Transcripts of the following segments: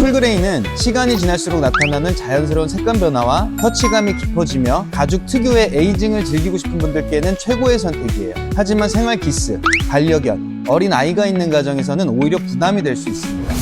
풀그레인은 시간이 지날수록 나타나는 자연스러운 색감 변화와 터치감이 깊어지며 가죽 특유의 에이징을 즐기고 싶은 분들께는 최고의 선택이에요. 하지만 생활 기스, 반려견, 어린 아이가 있는 가정에서는 오히려 부담이 될 수 있습니다.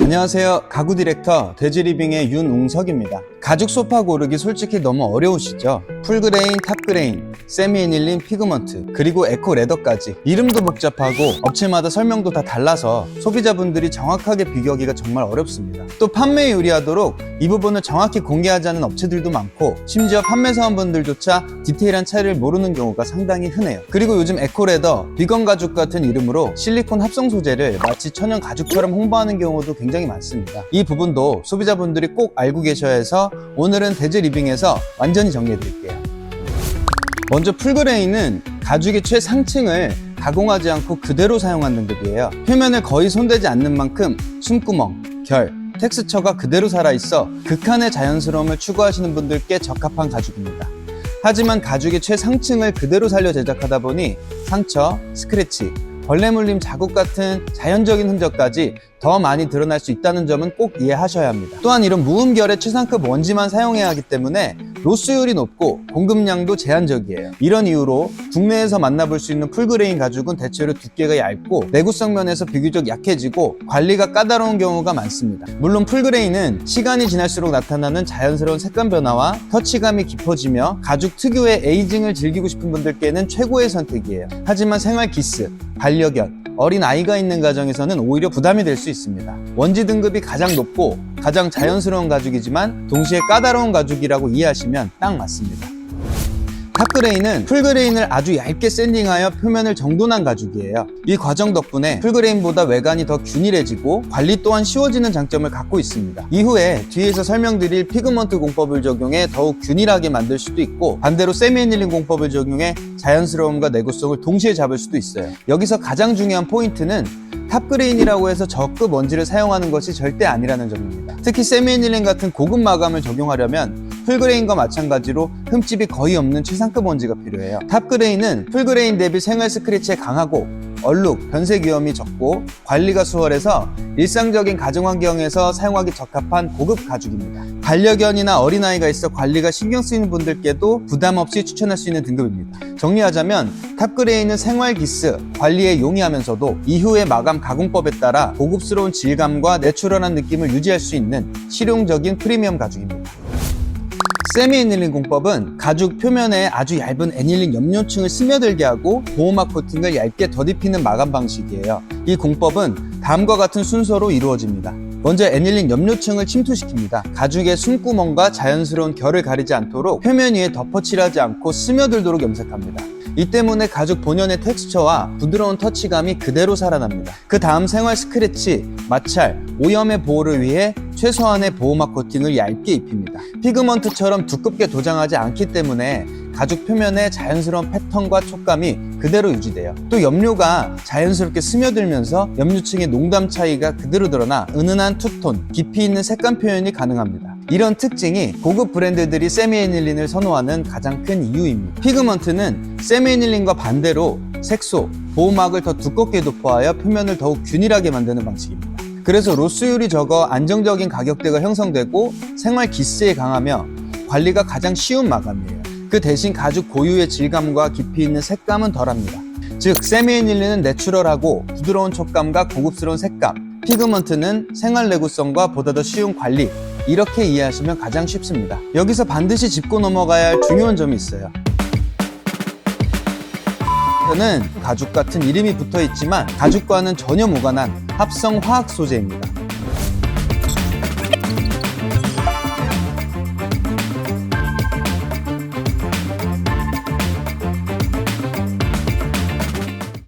안녕하세요. 가구 디렉터 돼지리빙의 윤웅석입니다. 가죽 소파 고르기 솔직히 너무 어려우시죠? 풀그레인, 탑그레인, 세미애닐린, 피그먼트, 그리고 에코 레더까지 이름도 복잡하고 업체마다 설명도 다 달라서 소비자분들이 정확하게 비교하기가 정말 어렵습니다. 또 판매에 유리하도록 이 부분을 정확히 공개하지 않는 업체들도 많고 심지어 판매 사원분들조차 디테일한 차이를 모르는 경우가 상당히 흔해요. 그리고 요즘 에코레더, 비건 가죽 같은 이름으로 실리콘 합성 소재를 마치 천연 가죽처럼 홍보하는 경우도 굉장히 많습니다. 이 부분도 소비자분들이 꼭 알고 계셔야 해서 오늘은 돼지리빙에서 완전히 정리해드릴게요. 먼저 풀그레인은 가죽의 최상층을 가공하지 않고 그대로 사용한 등급이에요. 표면을 거의 손대지 않는 만큼 숨구멍, 결, 텍스처가 그대로 살아있어 극한의 자연스러움을 추구하시는 분들께 적합한 가죽입니다. 하지만 가죽의 최상층을 그대로 살려 제작하다 보니 상처, 스크래치, 벌레 물림 자국 같은 자연적인 흔적까지 더 많이 드러날 수 있다는 점은 꼭 이해하셔야 합니다. 또한 이런 무음결의 최상급 원지만 사용해야 하기 때문에 로스율이 높고 공급량도 제한적이에요. 이런 이유로 국내에서 만나볼 수 있는 풀그레인 가죽은 대체로 두께가 얇고 내구성 면에서 비교적 약해지고 관리가 까다로운 경우가 많습니다. 물론 풀그레인은 시간이 지날수록 나타나는 자연스러운 색감 변화와 터치감이 깊어지며 가죽 특유의 에이징을 즐기고 싶은 분들께는 최고의 선택이에요. 하지만 생활 기스, 반려견, 어린 아이가 있는 가정에서는 오히려 부담이 될 수 있습니다. 원지 등급이 가장 높고 가장 자연스러운 가죽이지만 동시에 까다로운 가죽이라고 이해하시면 딱 맞습니다. 탑그레인은 풀그레인을 아주 얇게 샌딩하여 표면을 정돈한 가죽이에요. 이 과정 덕분에 풀그레인보다 외관이 더 균일해지고 관리 또한 쉬워지는 장점을 갖고 있습니다. 이후에 뒤에서 설명드릴 피그먼트 공법을 적용해 더욱 균일하게 만들 수도 있고 반대로 세미애닐린 공법을 적용해 자연스러움과 내구성을 동시에 잡을 수도 있어요. 여기서 가장 중요한 포인트는 탑그레인이라고 해서 저급 원지를 사용하는 것이 절대 아니라는 점입니다. 특히 세미애닐린 같은 고급 마감을 적용하려면 풀그레인과 마찬가지로 흠집이 거의 없는 최상급 원지가 필요해요. 탑그레인은 풀그레인 대비 생활 스크래치에 강하고 얼룩, 변색 위험이 적고 관리가 수월해서 일상적인 가정 환경에서 사용하기 적합한 고급 가죽입니다. 반려견이나 어린아이가 있어 관리가 신경 쓰이는 분들께도 부담 없이 추천할 수 있는 등급입니다. 정리하자면 탑그레인은 생활 기스, 관리에 용이하면서도 이후의 마감 가공법에 따라 고급스러운 질감과 내추럴한 느낌을 유지할 수 있는 실용적인 프리미엄 가죽입니다. 세미애닐린 공법은 가죽 표면에 아주 얇은 애닐린 염료층을 스며들게 하고 보호막 코팅을 얇게 더딥히는 마감 방식이에요. 이 공법은 다음과 같은 순서로 이루어집니다. 먼저 애닐린 염료층을 침투시킵니다. 가죽의 숨구멍과 자연스러운 결을 가리지 않도록 표면 위에 덮어칠하지 않고 스며들도록 염색합니다. 이 때문에 가죽 본연의 텍스처와 부드러운 터치감이 그대로 살아납니다. 그 다음 생활 스크래치, 마찰, 오염의 보호를 위해 최소한의 보호막 코팅을 얇게 입힙니다. 피그먼트처럼 두껍게 도장하지 않기 때문에 가죽 표면의 자연스러운 패턴과 촉감이 그대로 유지돼요. 또 염료가 자연스럽게 스며들면서 염료층의 농담 차이가 그대로 드러나 은은한 투톤, 깊이 있는 색감 표현이 가능합니다. 이런 특징이 고급 브랜드들이 세미애닐린을 선호하는 가장 큰 이유입니다. 피그먼트는 세미애닐린과 반대로 색소, 보호막을 더 두껍게 도포하여 표면을 더욱 균일하게 만드는 방식입니다. 그래서 로스율이 적어 안정적인 가격대가 형성되고 생활 기스에 강하며 관리가 가장 쉬운 마감이에요. 그 대신 가죽 고유의 질감과 깊이 있는 색감은 덜합니다. 즉 세미애닐린은 내추럴하고 부드러운 촉감과 고급스러운 색감, 피그먼트는 생활 내구성과 보다 더 쉬운 관리, 이렇게 이해하시면 가장 쉽습니다. 여기서 반드시 짚고 넘어가야 할 중요한 점이 있어요. 는 가죽 같은 이름이 붙어 있지만 가죽과는 전혀 무관한 합성 화학 소재입니다.